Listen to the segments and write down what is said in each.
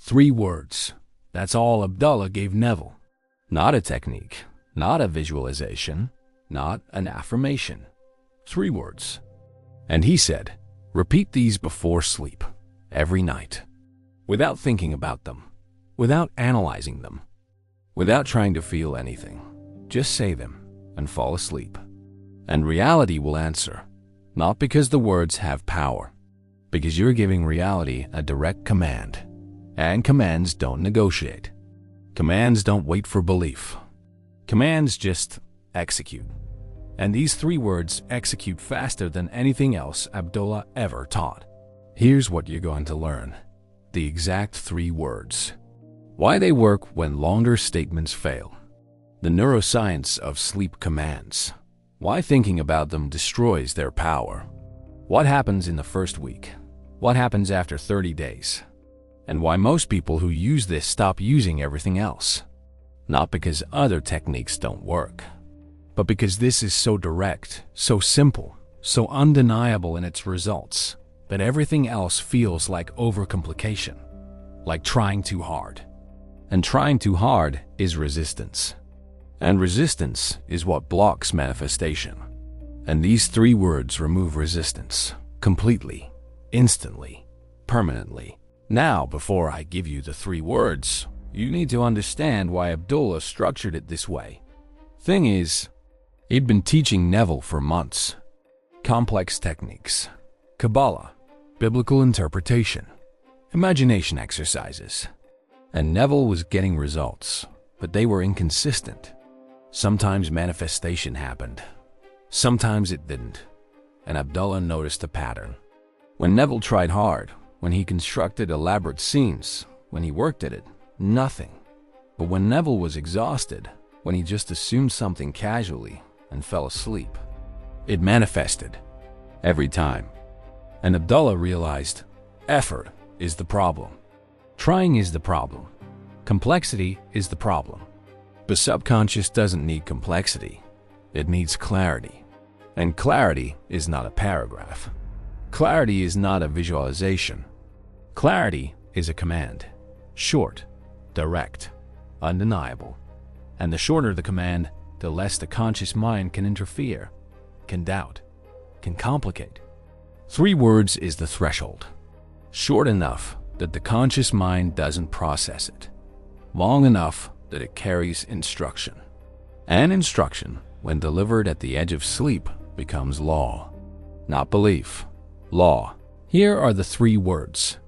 3 words. That's all Abdullah gave Neville. Not a technique, not a visualization, not an affirmation. 3 words. And he said, repeat these before sleep, every night, without thinking about them, without analyzing them, without trying to feel anything. Just say them and fall asleep. And reality will answer, not because the words have power, because you're giving reality a direct command. And commands don't negotiate. Commands don't wait for belief. Commands just execute. And these 3 words execute faster than anything else Abdullah ever taught. Here's what you're going to learn. The exact 3 words. Why they work when longer statements fail. The neuroscience of sleep commands. Why thinking about them destroys their power. What happens in the first week? What happens after 30 days? And why most people who use this stop using everything else. Not because other techniques don't work, but because this is so direct, so simple, so undeniable in its results, that everything else feels like overcomplication, like trying too hard. And trying too hard is resistance. And resistance is what blocks manifestation. And these 3 words remove resistance, completely, instantly, permanently. Now, before I give you the 3 words, you need to understand why Abdullah structured it this way. Thing is, he'd been teaching Neville for months. Complex techniques, Kabbalah, biblical interpretation, imagination exercises. And Neville was getting results, but they were inconsistent. Sometimes manifestation happened. Sometimes it didn't. And Abdullah noticed a pattern. When Neville tried hard, when he constructed elaborate scenes, when he worked at it, nothing. But when Neville was exhausted, when he just assumed something casually and fell asleep, it manifested every time. And Abdullah realized effort is the problem. Trying is the problem. Complexity is the problem. The subconscious doesn't need complexity. It needs clarity. And clarity is not a paragraph. Clarity is not a visualization. Clarity is a command. Short, direct, undeniable. And the shorter the command, the less the conscious mind can interfere, can doubt, can complicate. 3 words is the threshold. Short enough that the conscious mind doesn't process it. Long enough that it carries instruction. And instruction, when delivered at the edge of sleep, becomes law. Not belief, law. Here are the 3 words,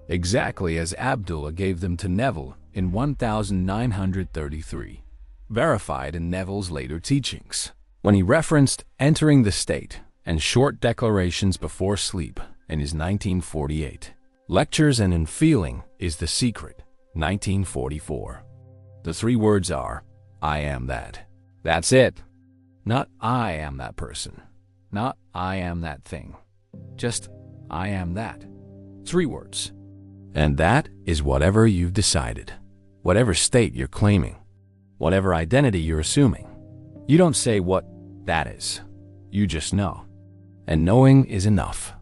exactly as Abdullah gave them to Neville in 1933, verified in Neville's later teachings, when he referenced entering the state and short declarations before sleep in his 1948. Lectures and in Feeling is the Secret, 1944. The 3 words are, I am that. That's it. Not I am that person. Not I am that thing. Just I am that. 3 words. And that is whatever you've decided. Whatever state you're claiming. Whatever identity you're assuming. You don't say what that is. You just know. And knowing is enough.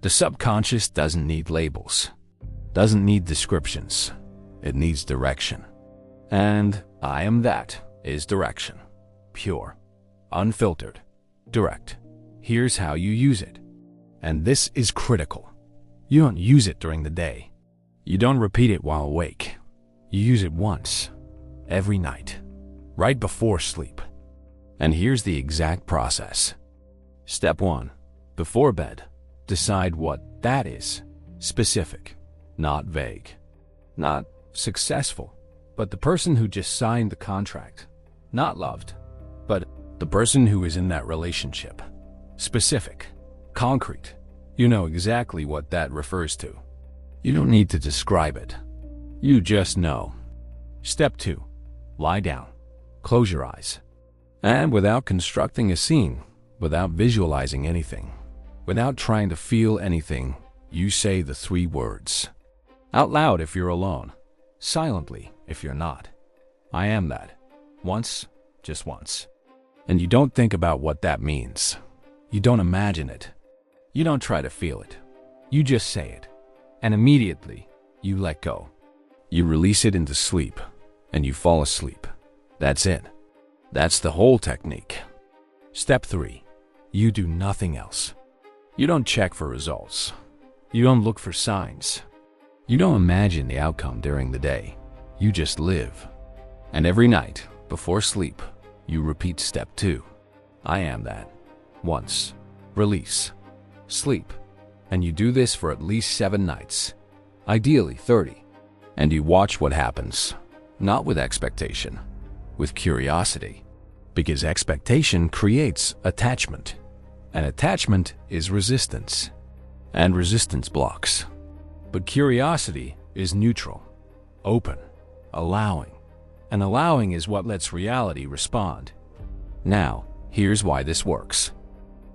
The subconscious doesn't need labels. Doesn't need descriptions. It needs direction. And I am that is direction. Pure. Unfiltered. Direct. Here's how you use it. And this is critical. You don't use it during the day. You don't repeat it while awake. You use it once, every night, right before sleep. And here's the exact process. Step 1. Before bed, decide what that is. Specific, not vague. Not successful, but the person who just signed the contract. Not loved, but the person who is in that relationship. Specific, concrete. You know exactly what that refers to. You don't need to describe it. You just know. Step 2. Lie down. Close your eyes. And without constructing a scene, without visualizing anything, without trying to feel anything, you say the 3 words. Out loud if you're alone. Silently if you're not. I am that. Once, just once. And you don't think about what that means. You don't imagine it. You don't try to feel it. You just say it. And immediately, you let go. You release it into sleep, and you fall asleep. That's it. That's the whole technique. Step 3. You do nothing else. You don't check for results. You don't look for signs. You don't imagine the outcome during the day. You just live. And every night, before sleep, you repeat step 2. I am that. Once. Release. Sleep. And you do this for at least 7 nights. Ideally 30. And you watch what happens. Not with expectation. With curiosity. Because expectation creates attachment. And attachment is resistance. And resistance blocks. But curiosity is neutral. Open. Allowing. And allowing is what lets reality respond. Now, here's why this works.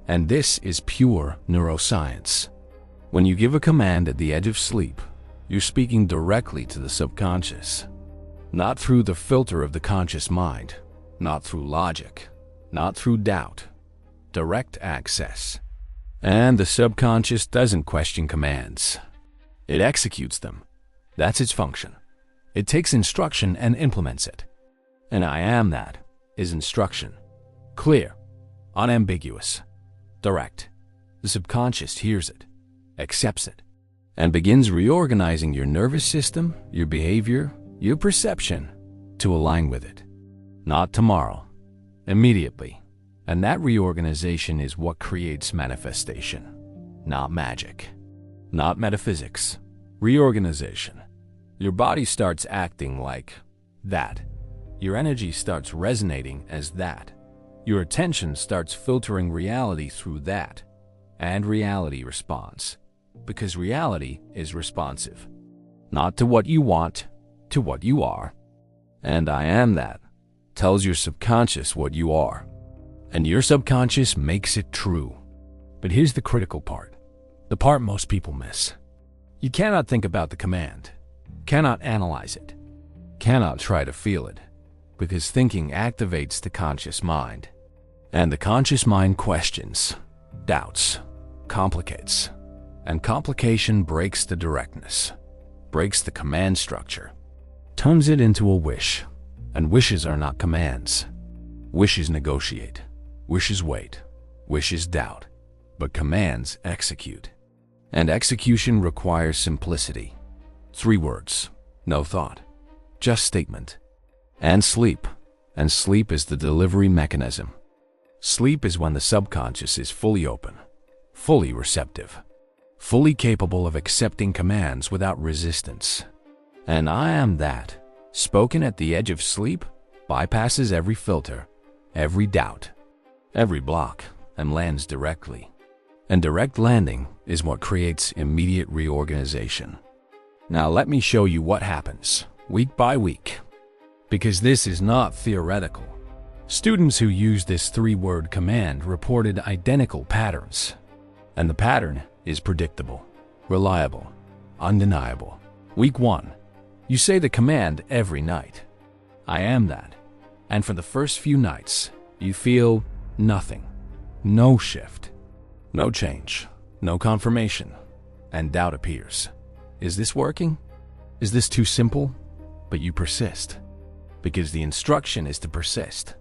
And this is pure neuroscience. When you give a command at the edge of sleep, you're speaking directly to the subconscious. Not through the filter of the conscious mind. Not through logic. Not through doubt. Direct access. And the subconscious doesn't question commands. It executes them. That's its function. It takes instruction and implements it. And I am that is instruction. Clear, unambiguous, direct. The subconscious hears it, accepts it, and begins reorganizing your nervous system, your behavior, your perception to align with it. Not tomorrow, immediately. And that reorganization is what creates manifestation. Not magic, not metaphysics. Reorganization. Your body starts acting like that. Your energy starts resonating as that. Your attention starts filtering reality through that. And reality responds. Because reality is responsive. Not to what you want, to what you are. And I am that tells your subconscious what you are. And your subconscious makes it true. But here's the critical part. The part most people miss. You cannot think about the command. Cannot analyze it. Cannot try to feel it. Because thinking activates the conscious mind. And the conscious mind questions, doubts, complicates. And complication breaks the directness. Breaks the command structure. Turns it into a wish. And wishes are not commands. Wishes negotiate. Wishes wait. Wishes doubt. But commands execute. And execution requires simplicity. 3 words. No thought. Just statement. And sleep. And sleep is the delivery mechanism. Sleep is when the subconscious is fully open. Fully receptive. Fully capable of accepting commands without resistance. And I am that, spoken at the edge of sleep, bypasses every filter, every doubt, every block, and lands directly. And direct landing is what creates immediate reorganization. Now let me show you what happens, week by week. Because this is not theoretical. Students who used this 3-word command reported identical patterns. And the pattern is predictable, reliable, undeniable. Week 1. You say the command every night. I am that. And for the first few nights, you feel nothing. No shift. No change. No confirmation. And doubt appears. Is this working? Is this too simple? But you persist. Because the instruction is to persist.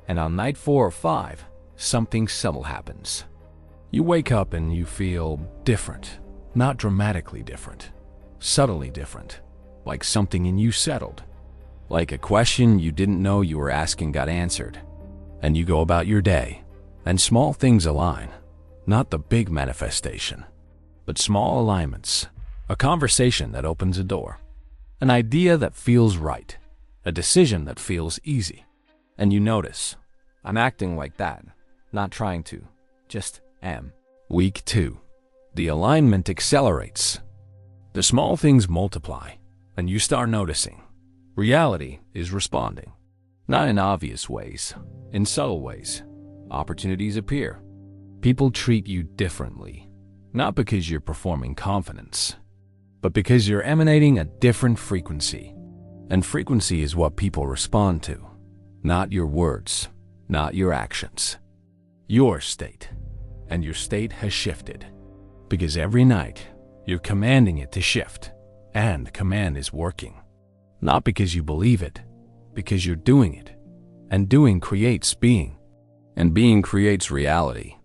And on night 4 or 5, something subtle happens. You wake up and you feel different. Not dramatically different. Subtly different. Like something in you settled. Like a question you didn't know you were asking got answered. And you go about your day. And small things align. Not the big manifestation. But small alignments. A conversation that opens a door. An idea that feels right. A decision that feels easy. And you notice, I'm acting like that. Not trying to. Just am. Week 2. The alignment accelerates. The small things multiply. And you start noticing. Reality is responding. Not in obvious ways. In subtle ways. Opportunities appear. People treat you differently. Not because you're performing confidence. But because you're emanating a different frequency. And frequency is what people respond to. Not your words. Not your actions. Your state. And your state has shifted. Because every night, you're commanding it to shift. And command is working. Not because you believe it, because you're doing it. And doing creates being. And being creates reality.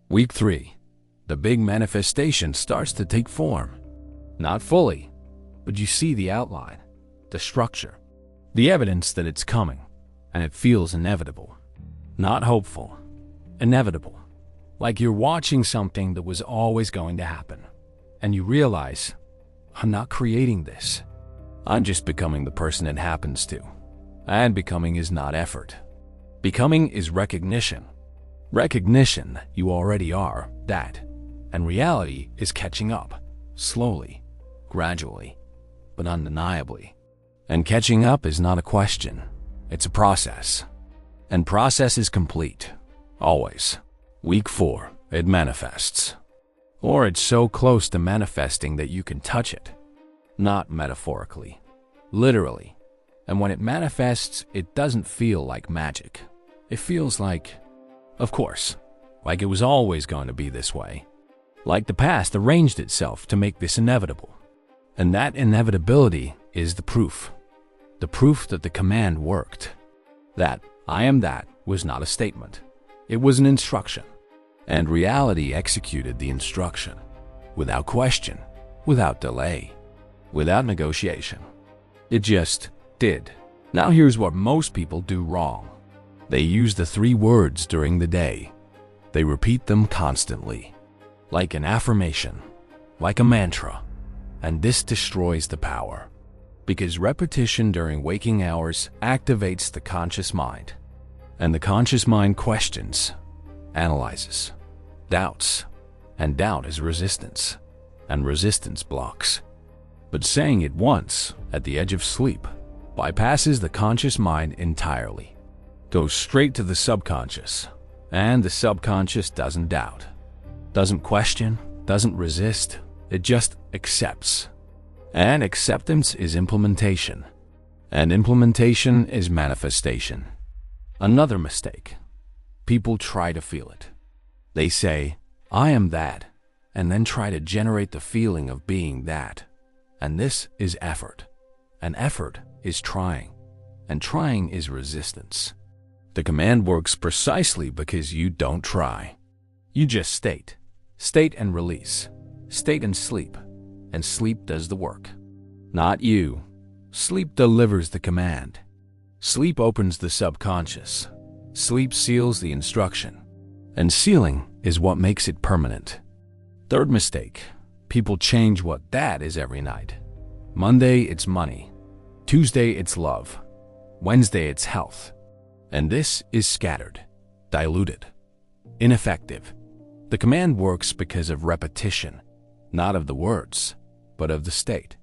Week 3. The big manifestation starts to take form. Not fully, but you see the outline, the structure, the evidence that it's coming, and it feels inevitable. Not hopeful, inevitable. Like you're watching something that was always going to happen, and you realize, I'm not creating this. I'm just becoming the person it happens to. And becoming is not effort. Becoming is recognition. Recognition you already are that, and reality is catching up, slowly, gradually, but undeniably. And catching up is not a question, it's a process. And process is complete, always. Week 4, it manifests. Or it's so close to manifesting that you can touch it. Not metaphorically, literally. And when it manifests, it doesn't feel like magic. It feels like, of course, like it was always going to be this way. Like the past arranged itself to make this inevitable. And that inevitability is the proof. The proof that the command worked. That I am that was not a statement. It was an instruction. And reality executed the instruction. Without question, without delay, without negotiation. It just did. Now here's what most people do wrong. They use the 3 words during the day. They repeat them constantly. Like an affirmation, like a mantra. And this destroys the power. Because repetition during waking hours activates the conscious mind. And the conscious mind questions, analyzes, doubts. And doubt is resistance. And resistance blocks. But saying it once, at the edge of sleep, bypasses the conscious mind entirely. Goes straight to the subconscious. And the subconscious doesn't doubt. Doesn't question, doesn't resist. It just accepts. And acceptance is implementation. And implementation is manifestation. Another mistake. People try to feel it. They say, I am that, and then try to generate the feeling of being that. And this is effort. And effort is trying. And trying is resistance. The command works precisely because you don't try. You just state. State and release. State and sleep. And sleep does the work. Not you. Sleep delivers the command. Sleep opens the subconscious. Sleep seals the instruction. And sealing is what makes it permanent. Third mistake. People change what that is every night. Monday, it's money. Tuesday, it's love. Wednesday, it's health. And this is scattered, diluted, ineffective. The command works because of repetition, not of the words, but of the state.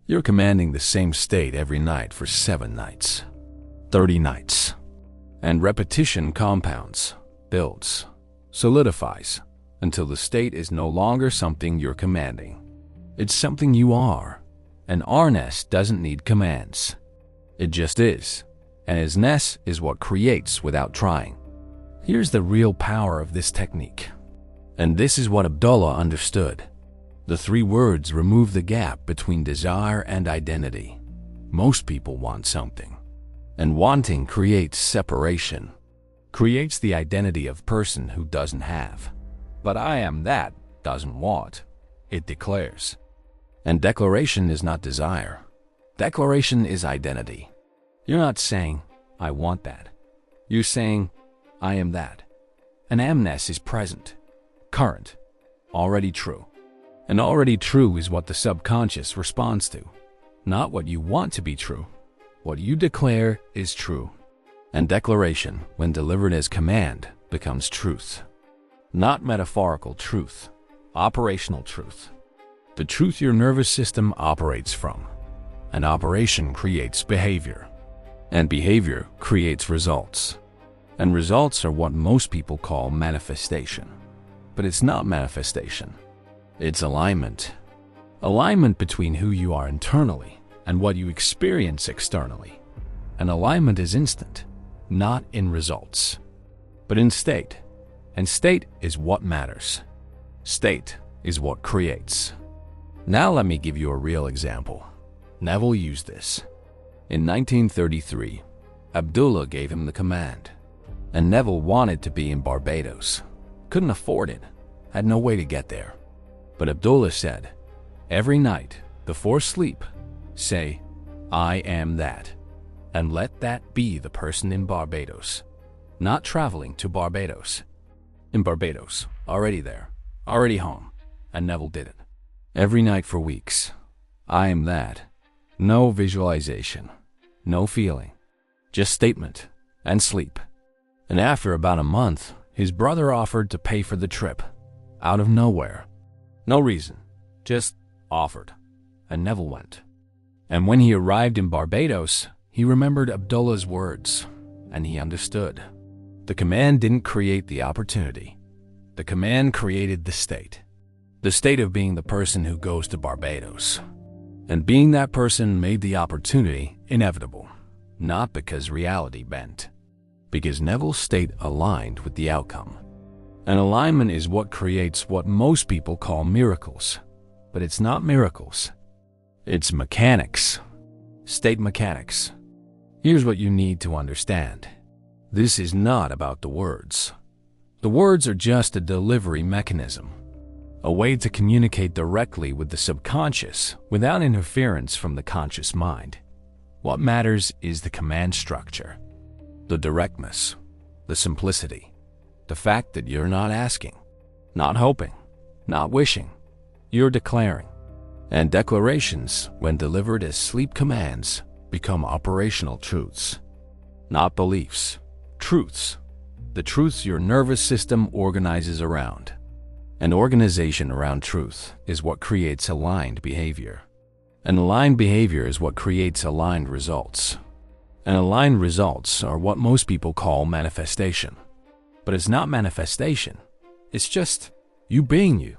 You're commanding the same state every night for 7 nights, 30 nights. And repetition compounds, builds, solidifies, until the state is no longer something you're commanding. It's something you are. And R-ness doesn't need commands. It just is. And is-ness is what creates without trying. Here's the real power of this technique. And this is what Abdullah understood. The 3 words remove the gap between desire and identity. Most people want something. And wanting creates separation. Creates the identity of person who doesn't have. But I am that doesn't want. It declares. And declaration is not desire. Declaration is identity. You're not saying, I want that. You're saying, I am that. And amness is present, current, already true. And already true is what the subconscious responds to. Not what you want to be true. What you declare is true. And declaration, when delivered as command, becomes truth. Not metaphorical truth, operational truth. The truth your nervous system operates from. And operation creates behavior. And behavior creates results. And results are what most people call manifestation. But it's not manifestation. It's alignment. Alignment between who you are internally and what you experience externally. And alignment is instant, not in results, but in state. And state is what matters. State is what creates. Now let me give you a real example. Neville used this. In 1933, Abdullah gave him the command, and Neville wanted to be in Barbados. Couldn't afford it, had no way to get there. But Abdullah said, every night, before sleep, say, I am that, and let that be the person in Barbados, not traveling to Barbados. In Barbados, already there, already home, and Neville did it. Every night for weeks, I am that. No visualization, no feeling, just statement and sleep. And after about a month, his brother offered to pay for the trip, out of nowhere. No reason, just offered, and Neville went. And when he arrived in Barbados, he remembered Abdullah's words, and he understood. The command didn't create the opportunity. The command created the state of being the person who goes to Barbados. And being that person made the opportunity inevitable, not because reality bent, because Neville's state aligned with the outcome. And alignment is what creates what most people call miracles. But it's not miracles. It's mechanics. State mechanics. Here's what you need to understand. This is not about the words. The words are just a delivery mechanism, a way to communicate directly with the subconscious without interference from the conscious mind. What matters is the command structure, the directness, the simplicity, the fact that you're not asking, not hoping, not wishing, you're declaring. And declarations, when delivered as sleep commands, become operational truths, not beliefs, truths. The truths your nervous system organizes around. An organization around truth is what creates aligned behavior. And aligned behavior is what creates aligned results. And aligned results are what most people call manifestation. But it's not manifestation. It's just you being you.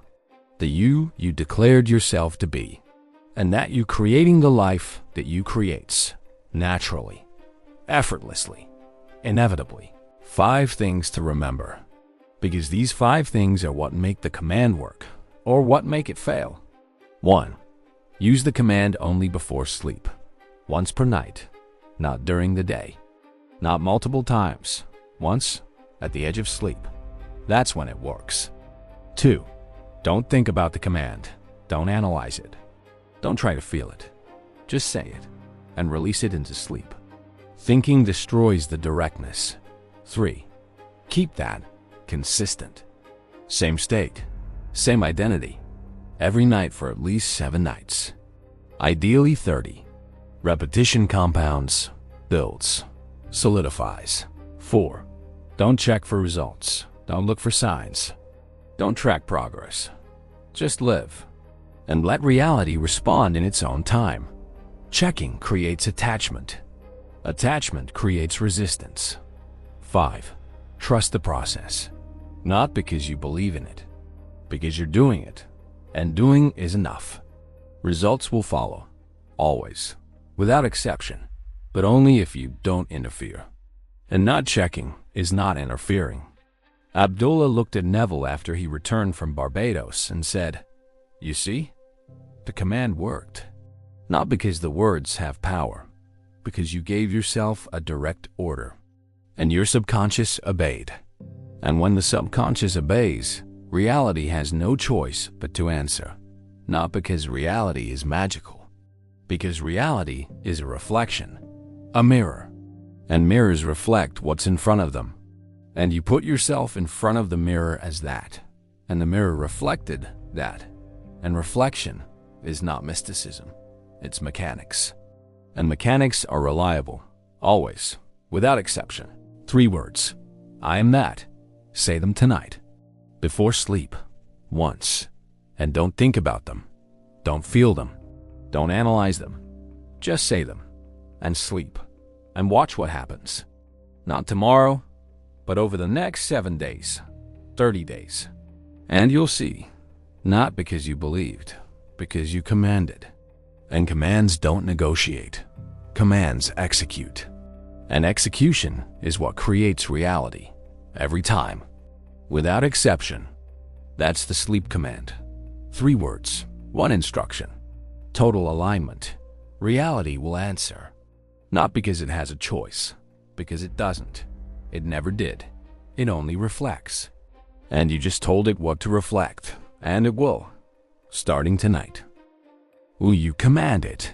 The you declared yourself to be. And that you creating the life that you creates. Naturally. Effortlessly. Inevitably. 5 things to remember. Because these 5 things are what make the command work, or what make it fail. 1. Use the command only before sleep. Once per night, not during the day. Not multiple times. Once, at the edge of sleep. That's when it works. 2. Don't think about the command. Don't analyze it. Don't try to feel it. Just say it, and release it into sleep. Thinking destroys the directness. 3. Keep that consistent. Same state, same identity, every night for at least 7 nights. Ideally 30. Repetition compounds, builds, solidifies. 4. Don't check for results. Don't look for signs. Don't track progress. Just live. And let reality respond in its own time. Checking creates attachment. Attachment creates resistance. 5. Trust the process. Not because you believe in it, because you're doing it, and doing is enough. Results will follow, always, without exception, but only if you don't interfere. And not checking is not interfering. Abdullah looked at Neville after he returned from Barbados and said, "You see, the command worked. Not because the words have power, because you gave yourself a direct order. And your subconscious obeyed. And when the subconscious obeys, reality has no choice but to answer. Not because reality is magical, because reality is a reflection, a mirror. And mirrors reflect what's in front of them. And you put yourself in front of the mirror as that, and the mirror reflected that. And reflection is not mysticism, it's mechanics. And mechanics are reliable, always, without exception. 3 words. I am that. Say them tonight. Before sleep. Once. And don't think about them. Don't feel them. Don't analyze them. Just say them. And sleep. And watch what happens. Not tomorrow, but over the next 7 days. 30 days. And you'll see. Not because you believed, because you commanded. And commands don't negotiate. Commands execute. And execution is what creates reality, every time, without exception. That's the sleep command. 3 words, 1 instruction. Total alignment. Reality will answer. Not because it has a choice, because it doesn't. It never did. It only reflects. And you just told it what to reflect, and it will, starting tonight. Will you command it?